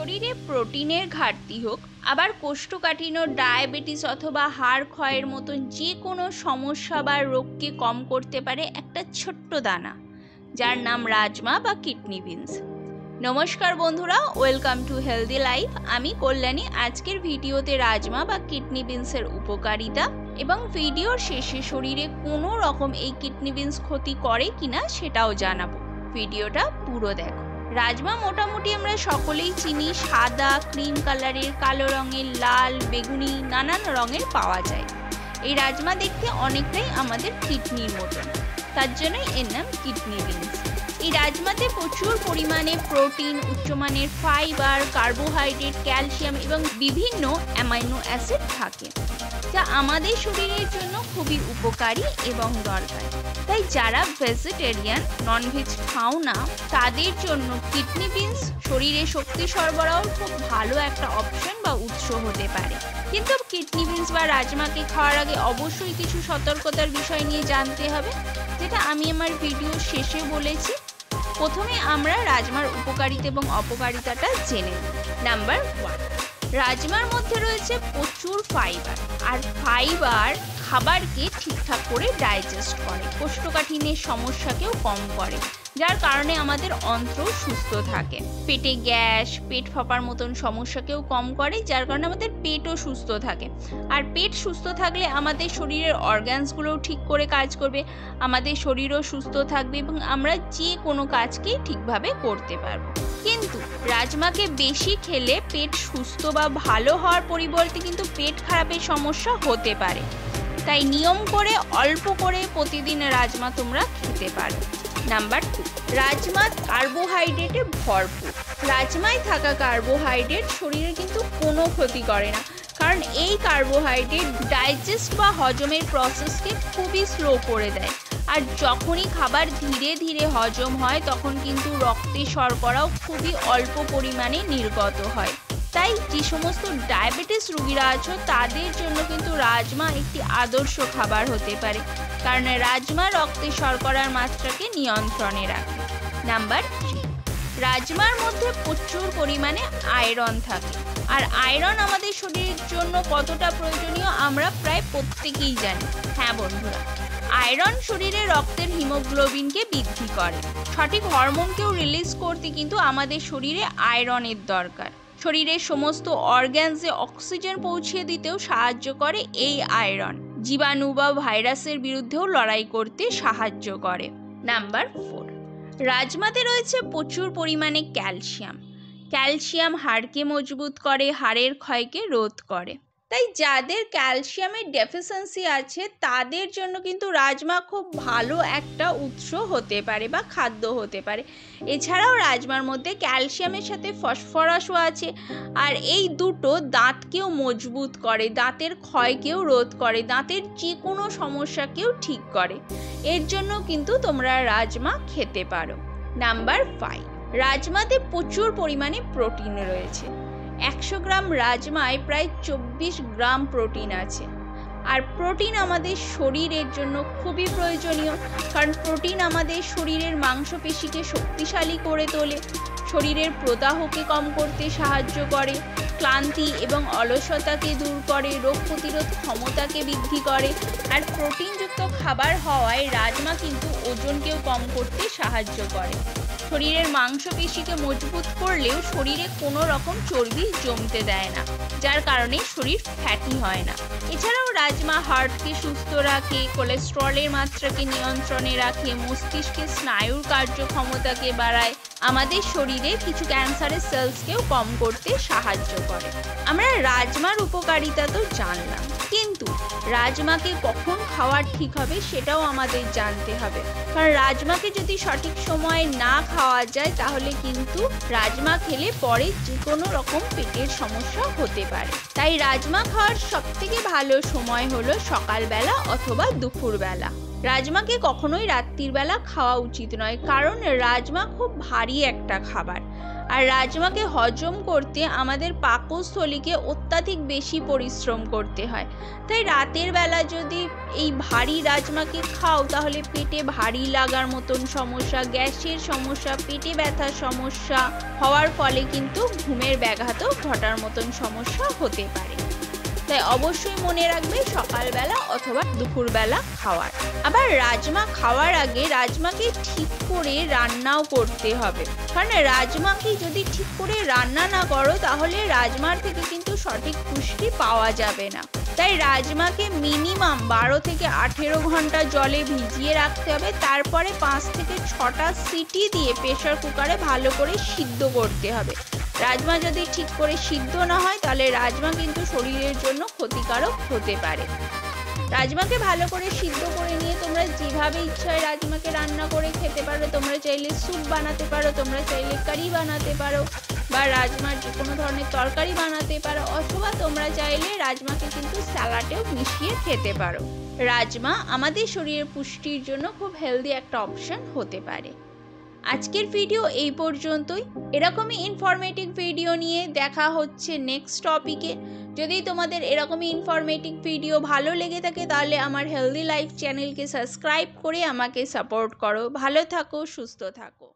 শরীরে প্রোটিনের ঘাটতি হোক, আবার কোষ্ঠকাঠিন্য, ডায়াবেটিস অথবা হাড় ক্ষয়ের মতন যে কোনো সমস্যা বা রোগকে কম করতে পারে একটা ছোট্ট দানা, যার নাম রাজমা বা কিডনি বিনস। নমস্কার বন্ধুরা, ওয়েলকাম টু হেলদি লাইফ। আমি কল্যাণী। আজকের ভিডিওতে রাজমা বা কিডনি বিনসের উপকারিতা এবং ভিডিওর শেষে শরীরে কোনো রকম এই কিডনি বিনস ক্ষতি করে কিনা সেটাও জানাবো। ভিডিওটা পুরো দেখো। রাজমা মোটামুটি আমরা সকলেই চিনি। সাদা, ক্রিম কালারের, কালো রঙের, লাল, বেগুনি, নানান রঙের পাওয়া যায়। এই রাজমা দেখতে অনেকটাই আমাদের কিডনির মতন, তার জন্যই এর নাম কিডনি বিনস। এই রাজমাতে প্রচুর পরিমাণে প্রোটিন, উচ্চমানের ফাইবার, কার্বোহাইড্রেট, ক্যালসিয়াম এবং বিভিন্ন অ্যামাইনো অ্যাসিড থাকে, যা আমাদের শরীরের জন্য খুবই উপকারী এবং দরকার। তাই যারা ভেজিটেরিয়ান, ননভেজ খাও না, তাদের জন্য কিডনি বিনস শরীরে শক্তি সরবরাহ খুব ভালো একটা অপশন বা উৎস হতে পারে। কিন্তু কিডনি বিনস বা রাজমাকে খাওয়ার আগে অবশ্যই কিছু সতর্কতার বিষয় নিয়ে জানতে হবে, যেটা আমি আমার ভিডিও শেষে বলেছি। প্রথমে আমরা রাজমার উপকারিতা এবং অপকারিতাটা জেনে নিই। নাম্বার 1, রাজমার মধ্যে রয়েছে প্রচুর ফাইবার। আর ফাইবার খাবারকে ঠিকঠাক করে ডাইজেস্ট করে, কোষ্ঠকাঠিন্যের সমস্যাকেও কম করে, যার কারণে আমাদের অন্ত্র সুস্থ থাকে। পেটে গ্যাস, পেট ফাঁপার মতন সমস্যাকেও কম করে, যার কারণে আমাদের পেটও সুস্থ থাকে। আর পেট সুস্থ থাকলে আমাদের শরীরের অর্গানসগুলোও ঠিক করে কাজ করবে, আমাদের শরীরও সুস্থ থাকবে এবং আমরা যে কোনো কাজকেই ঠিকভাবে করতে পারবো। কিন্তু রাজমাকে বেশি খেলে পেট সুস্থ বা ভালো হওয়ার পরিবর্তে কিন্তু পেট খারাপের সমস্যা হতে পারে। তাই নিয়ম করে অল্প করে প্রতিদিন রাজমা তোমরা খেতে পারো। নাম্বার 2, রাজমা কার্বোহাইড্রেটে ভরপুর। রাজমায় থাকা কার্বোহাইড্রেট শরীরে কিন্তু কোনো ক্ষতি করে না, কারণ এই কার্বোহাইড্রেট ডাইজেস্ট বা হজমের প্রসেসকে খুবই স্লো করে দেয়। আর যখনই খাবার ধীরে ধীরে হজম হয়, তখন কিন্তু রক্তে শর্করাও খুবই অল্প পরিমাণে নির্গত হয়। তাই যে সমস্ত ডায়াবেটিস রোগীরা আছো, তাদের জন্য কিন্তু রাজমা একটি আদর্শ খাবার হতে পারে, কারণ রাজমা রক্তে শর্করার মাত্রাকে নিয়ন্ত্রণে রাখে। নাম্বার 3, রাজমার মধ্যে প্রচুর পরিমাণে আয়রন থাকে। আর আয়রন আমাদের শরীরের জন্য কতটা প্রয়োজনীয় আমরা প্রায় প্রত্যেকেই জানি। হ্যাঁ বন্ধুরা, আয়রন শরীরে রক্তের হিমোগ্লোবিনকে বৃদ্ধি করে। সঠিক হরমোনকেও রিলিজ করতে কিন্তু আমাদের শরীরে আয়রনের দরকার। শরীরের সমস্ত অর্গ্যানসে অক্সিজেন পৌঁছে দিতেও সাহায্য করে এই আয়রন। জীবাণু বা ভাইরাসের বিরুদ্ধেও লড়াই করতে সাহায্য করে। নাম্বার 4, রাজমাতে রয়েছে প্রচুর পরিমাণে ক্যালসিয়াম। ক্যালসিয়াম হাড়কে মজবুত করে, হাড়ের ক্ষয়কে রোধ করে। তাই যাদের ক্যালসিয়ামের ডেফিসিয়েন্সি আছে, তাদের জন্য কিন্তু রাজমা খুব ভালো একটা উৎস হতে পারে বা খাদ্য হতে পারে। এছাড়াও রাজমার মধ্যে ক্যালসিয়ামের সাথে ফসফরাসও আছে, আর এই দুটো দাঁতকেও মজবুত করে, দাঁতের ক্ষয়কেও রোধ করে, দাঁতের যে কোনো সমস্যাকেও ঠিক করে। এর জন্য কিন্তু তোমরা রাজমা খেতে পারো। নাম্বার 5, রাজমাতে প্রচুর পরিমাণে প্রোটিন রয়েছে। 100 গ্রাম রাজমায় প্রায় 24 গ্রাম প্রোটিন আছে। আর প্রোটিন আমাদের শরীরের জন্য খুবই প্রয়োজনীয়, কারণ প্রোটিন আমাদের শরীরের মাংসপেশিকে শক্তিশালী করে তোলে, শরীরের প্রদাহকে কম করতে সাহায্য করে, ক্লান্তি এবং অলসতাকে দূর করে, রোগ প্রতিরোধ ক্ষমতাকে বৃদ্ধি করে। আর প্রোটিনযুক্ত খাবার হওয়ায় রাজমা কিন্তু ওজনকেও কম করতে সাহায্য করে। শরীরের মাংসপেশিকে মজবুত করলেও শরীরে কোনো রকম চর্বি জমতে দেয় না, যার কারণে শরীর ফ্যাটি হয় না। এছাড়াও রাজমা হার্টকে সুস্থ রাখে, কোলেস্টেরলের মাত্রাকে নিয়ন্ত্রণে রাখে, মস্তিষ্কের স্নায়ুর কার্যক্ষমতাকে বাড়ায়, আমাদের শরীরে কিছু ক্যান্সারের সেলসকেও কম করতে সাহায্য করে। আমরা রাজমার উপকারিতা তো জানলাম, কিন্তু রাজমাকে কখন খাওয়া ঠিক হবে সেটাও আমাদের জানতে হবে। কারণ রাজমাকে যদি সঠিক সময়ে না খাওয়া যায়, তাহলে কিন্তু রাজমা খেলে পরে যে কোনো রকম পেটের সমস্যা হতে পারে। তাই রাজমা খাওয়ার সবথেকে ভালো সময় হলো সকালবেলা অথবা দুপুরবেলা। রাজমাকে কখনোই রাত্রির বেলা খাওয়া উচিত নয়, কারণ রাজমা খুব ভারী একটা খাবার। আর রাজমাকে হজম করতে আমাদের পাকস্থলীকে অত্যাধিক বেশি পরিশ্রম করতে হয়। তাই রাতের বেলা যদি এই ভারী রাজমাকে খাও তাহলে পেটে ভারী লাগার মতন সমস্যা, গ্যাসের সমস্যা, পেটে ব্যথার সমস্যা হওয়ার ফলে কিন্তু ঘুমের ব্যাঘাতও ঘটার মতন সমস্যা হতে পারে। তাই অবশ্যই মনে রাখবে সকালবেলা অথবা দুপুরবেলা খাওয়ার। আবার রাজমা খাওয়ার আগে রাজমাকে ঠিক করে রান্নাও করতে হবে, কারণ রাজমাকে যদি ঠিক করে রান্না না করো তাহলে রাজমার থেকে কিন্তু সঠিক পুষ্টি পাওয়া যাবে না। তাই রাজমাকে মিনিমাম 12 থেকে 18 ঘন্টা জলে ভিজিয়ে রাখতে হবে, তারপরে 5 থেকে 6টা সিটি দিয়ে প্রেসার কুকারে ভালো করে সিদ্ধ করতে হবে। রাজমা যদি ঠিক করে সিদ্ধ না হয় তাহলে রাজমা কিন্তু শরীরের জন্য ক্ষতিকারক হতে পারে। রাজমাকে ভালো করে সিদ্ধ করে নিয়ে তোমরা যেভাবে ইচ্ছা হয় রাজমাকে রান্না করে খেতে পারো। তোমরা চাইলে স্যুপ বানাতে পারো, তোমরা চাইলে কারি বানাতে পারো, বা রাজমার যে কোনো ধরনের তরকারি বানাতে পারো, অথবা তোমরা চাইলে রাজমাকে কিন্তু স্যালাডেও মিশিয়ে খেতে পারো। রাজমা আমাদের শরীরের পুষ্টির জন্য খুব হেলদি একটা অপশন হতে পারে। আজকের ভিডিও এই পর্যন্তই। এরকমই ইনফরমেটিভ ভিডিও নিয়ে দেখা হচ্ছে নেক্সট টপিকে। যদি তোমাদের এরকমই ইনফরমেটিভ ভিডিও ভালো লেগে থাকে তাহলে আমার হেলদি লাইফ চ্যানেলকে সাবস্ক্রাইব করে আমাকে সাপোর্ট করো। ভালো থাকো, সুস্থ থাকো।